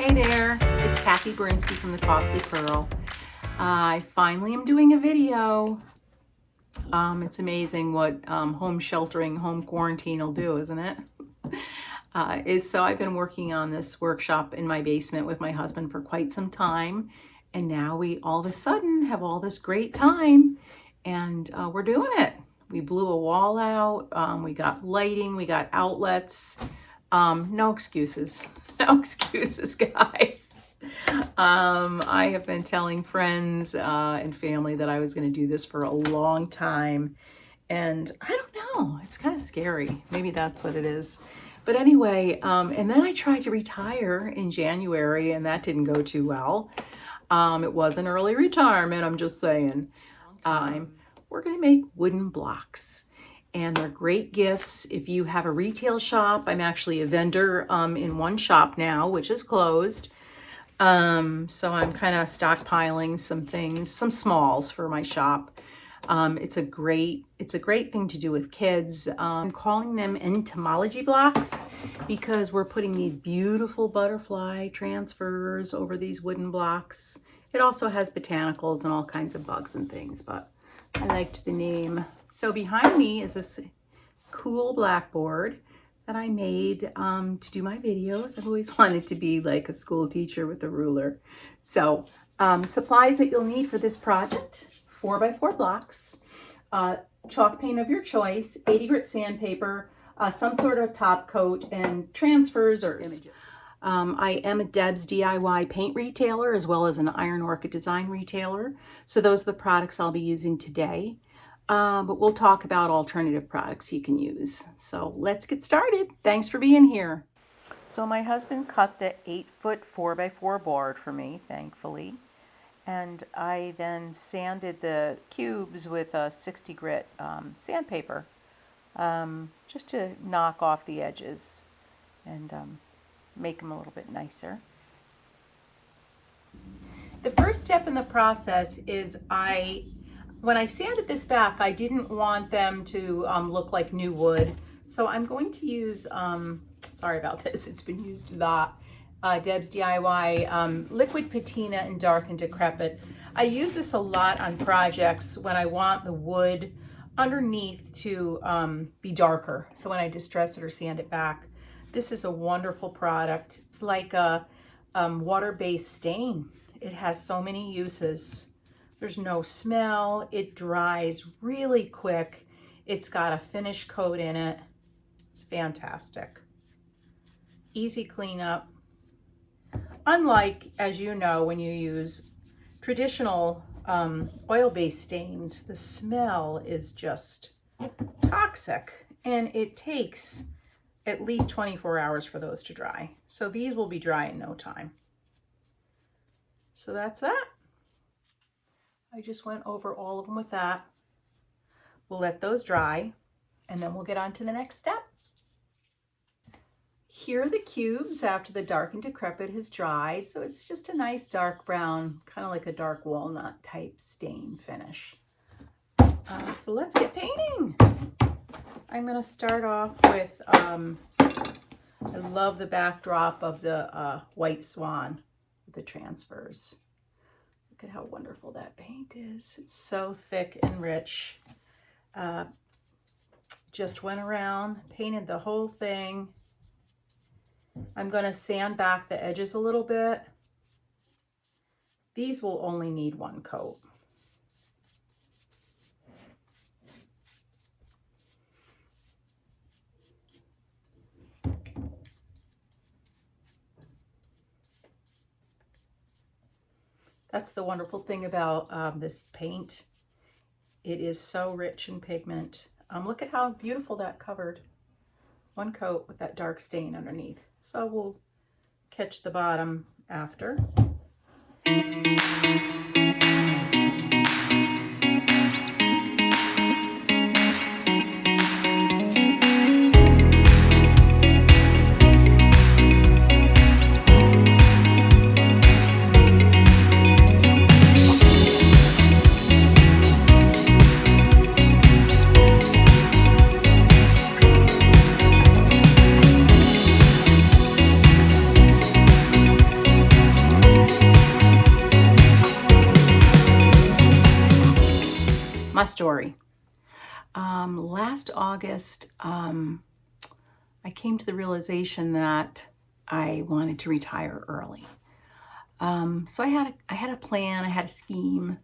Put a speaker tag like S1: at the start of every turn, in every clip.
S1: Hey there, it's Kathy Barenski from The Costly Pearl. I finally am doing a video. It's amazing what home sheltering, home quarantine will do, isn't it? So I've been working on this workshop in my basement with my husband for quite some time, and now we all of a sudden have all this great time, and we're doing it. We blew a wall out, we got lighting, we got outlets. No excuses. No excuses, guys. I have been telling friends and family that I was going to do this for a long time. And I don't know, it's kind of scary. Maybe that's what it is. But anyway, and then I tried to retire in January, and that didn't go too well. It was an early retirement, I'm just saying. We're going to make wooden blocks. And they're great gifts if you have a retail shop. I'm actually a vendor in one shop now, which is closed. So I'm kind of stockpiling some things, some smalls for my shop. It's a great thing to do with kids. I'm calling them Entomology blocks because we're putting these beautiful butterfly transfers over these wooden blocks. It also has botanicals and all kinds of bugs and things, but I liked the name. So behind me is this cool blackboard that I made to do my videos. I've always wanted to be like a school teacher with a ruler. So supplies that you'll need for this project: 4x4 blocks, chalk paint of your choice, 80 grit sandpaper, some sort of top coat, and transfers or images. I am a Deb's DIY paint retailer as well as an Iron Orchid design retailer. So those are the products I'll be using today. But we'll talk about alternative products you can use. So let's get started. Thanks for being here. So my husband cut the 8-foot 4x4 board for me, thankfully. And I then sanded the cubes with a 60 grit sandpaper just to knock off the edges and make them a little bit nicer. The first step in the process is when I sanded this back, I didn't want them to look like new wood. So I'm going to use, sorry about this, it's been used a lot, Deb's DIY liquid patina in dark and decrepit. I use this a lot on projects when I want the wood underneath to be darker. So when I distress it or sand it back, this is a wonderful product. It's like a water-based stain. It has so many uses. There's no smell. It dries really quick. It's got a finish coat in it. It's fantastic. Easy cleanup. Unlike, as you know, when you use traditional oil-based stains, the smell is just toxic, and it takes at least 24 hours for those to dry. So these will be dry in no time. So that's that. I just went over all of them with that. We'll let those dry, and then we'll get on to the next step. Here are the cubes after the dark and decrepit has dried. So it's just a nice dark brown, kind of like a dark walnut type stain finish. So let's get painting. I'm going to start off with, I love the backdrop of the white swan with the transfers. Look at how wonderful that paint is. It's so thick and rich. Just went around, painted the whole thing. I'm going to sand back the edges a little bit. These will only need one coat. That's the wonderful thing about this paint. It is so rich in pigment. Look at how beautiful that covered. One coat with that dark stain underneath. So we'll catch the bottom after. my story. Last August, I came to the realization that I wanted to retire early. So I had a plan, I had a scheme.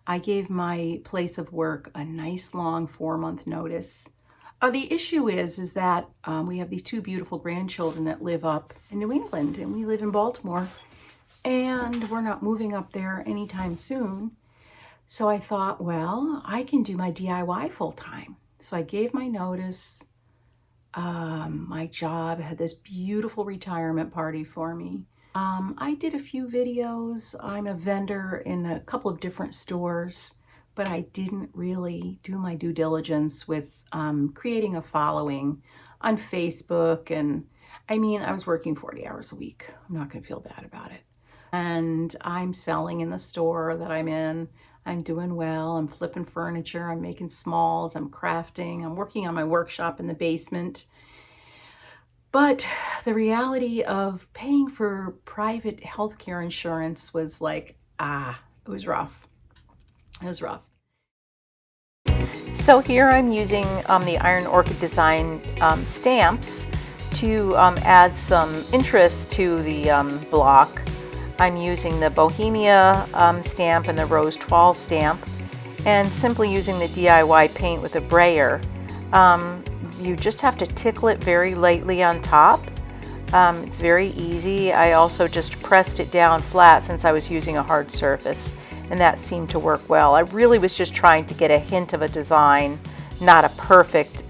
S1: I gave my place of work a nice long 4-month notice. The issue is that we have these 2 beautiful grandchildren that live up in New England, and we live in Baltimore, and we're not moving up there anytime soon. So I thought, well, I can do my DIY full time. So I gave my notice. My job had this beautiful retirement party for me. I did a few videos. I'm a vendor in a couple of different stores, but I didn't really do my due diligence with creating a following on Facebook. And I mean, I was working 40 hours a week. I'm not going to feel bad about it. And I'm selling in the store that I'm in. I'm doing well. I'm flipping furniture. I'm making smalls. I'm crafting. I'm working on my workshop in the basement. But the reality of paying for private healthcare insurance was like, it was rough. It was rough. So here I'm using the Iron Orchid Design stamps to add some interest to the block. I'm using the Bohemia stamp and the Rose Toile stamp, and simply using the DIY paint with a brayer. You just have to tickle it very lightly on top. It's very easy. I also just pressed it down flat since I was using a hard surface, and that seemed to work well. I really was just trying to get a hint of a design, not a perfect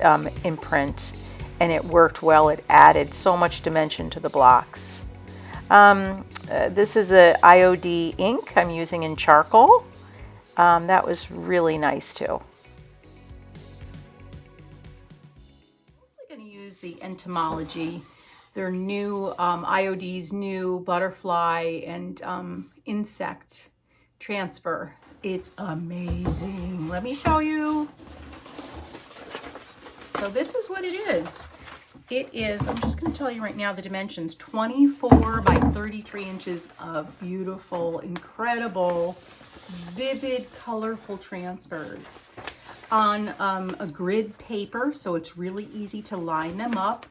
S1: imprint, and it worked well. It added so much dimension to the blocks. This is a IOD ink I'm using in charcoal. That was really nice too. I'm mostly going to use the Entomology. Their new IOD's new butterfly and insect transfer. It's amazing. Let me show you. So this is what it is. It is, I'm just going to tell you right now the dimensions, 24 by 33 inches of beautiful, incredible, vivid, colorful transfers on a grid paper, so it's really easy to line them up.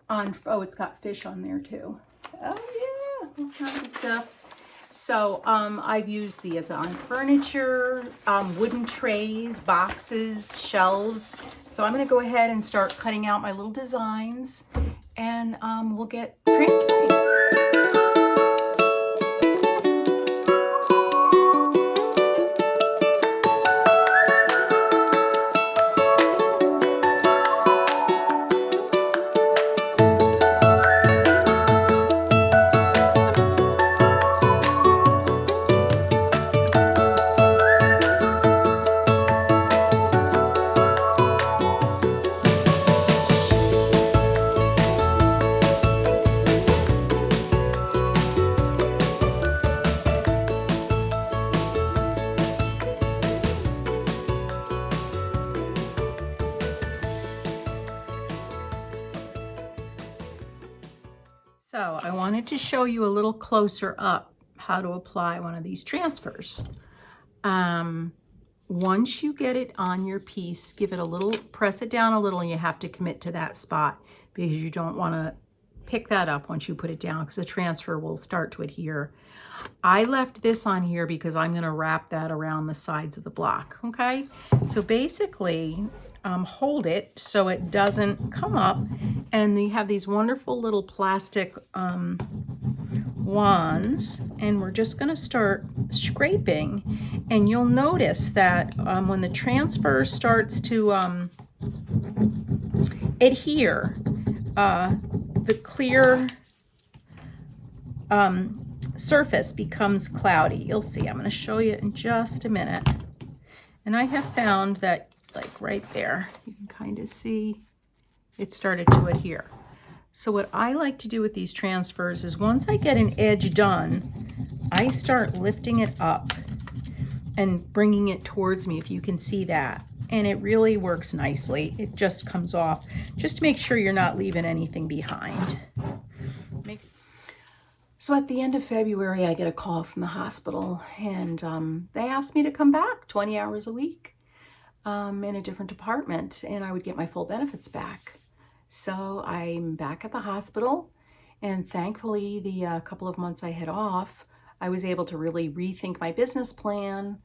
S1: Oh, it's got fish on there too. Oh yeah, all kinds of stuff. So I've used these on furniture, wooden trays, boxes, shelves. So I'm going to go ahead and start cutting out my little designs, and we'll get transferring. So I wanted to show you a little closer up how to apply one of these transfers. Once you get it on your piece, give it a little, press it down a little, and you have to commit to that spot because you don't want to pick that up once you put it down because the transfer will start to adhere. I left this on here because I'm going to wrap that around the sides of the block, okay? So basically, hold it so it doesn't come up, and you have these wonderful little plastic wands, and we're just going to start scraping, and you'll notice that when the transfer starts to adhere, the clear surface becomes cloudy. You'll see. I'm going to show you in just a minute. And I have found that, like right there, you can kind of see it started to adhere. So what I like to do with these transfers is once I get an edge done, I start lifting it up and bringing it towards me, if you can see that. And it really works nicely. It just comes off. Just to make sure you're not leaving anything behind. So at the end of February, I get a call from the hospital, and they asked me to come back 20 hours a week. in a different department, and I would get my full benefits back. So I'm back at the hospital, and thankfully the couple of months I had off, I was able to really rethink my business plan,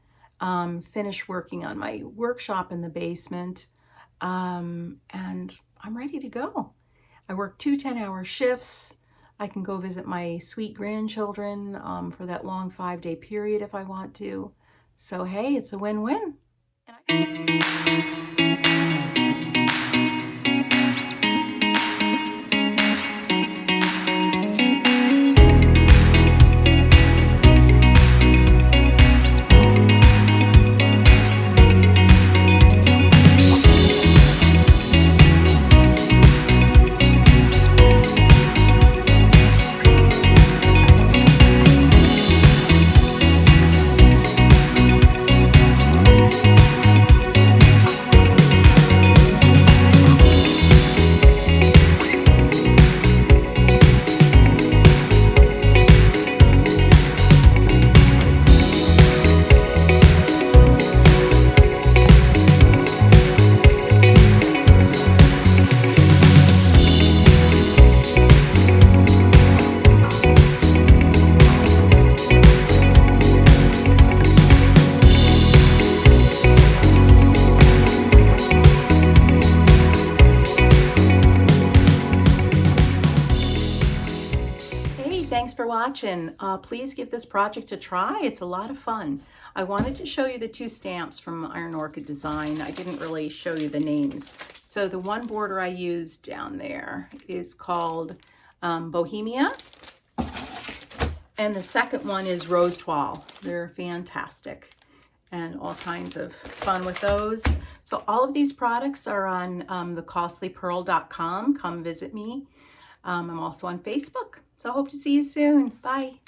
S1: finish working on my workshop in the basement, and I'm ready to go. I work 2 10-hour shifts. I can go visit my sweet grandchildren for that long 5-day period if I want to. So hey, it's a win-win. Thanks for watching. Please give this project a try. It's a lot of fun. I wanted to show you the 2 stamps from Iron Orchid Design. I didn't really show you the names. So the one border I used down there is called Bohemia. And the second one is Rose Toile. They're fantastic. And all kinds of fun with those. So all of these products are on thecostlypearl.com. Come visit me. I'm also on Facebook. So I hope to see you soon. Bye.